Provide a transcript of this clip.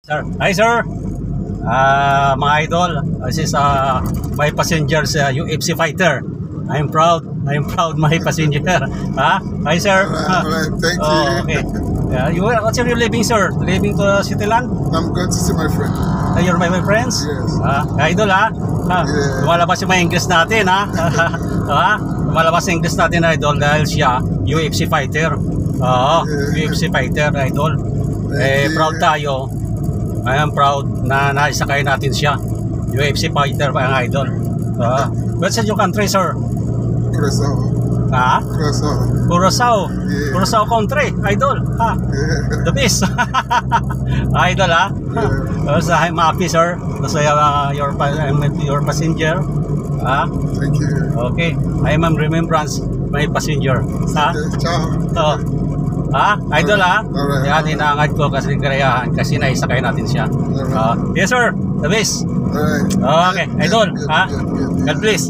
Sir. Hi, sir. Mga idol, this is my passenger's UFC fighter. I'm proud my passenger. Hi, sir. Alright, thank you. Okay. What's your living, sir? Living to Cityland? I'm going to see my friend. You're my friends? Yes. Idol, Yeah. Lumalabas yung mga English natin, Lumalabas yung English natin, idol, dahil siya UFC fighter. UFC fighter, idol. Proud tayo. I am proud na naisakay natin siya. UFC fighter pa ang idol. What's your country, sir? Curaçao. Curaçao. Yeah. Curaçao country, idol. Yeah. The best. Idol, So I'm happy, sir. So I'm your passenger. Thank you. Okay. I am remembrance my passenger. Ciao. Idol, Alright. Yan, inaangad ko kasi karayahan kasi naisakay natin siya. Alright. Yes, sir. The best. Alright. Okay, idol. Good. God bless.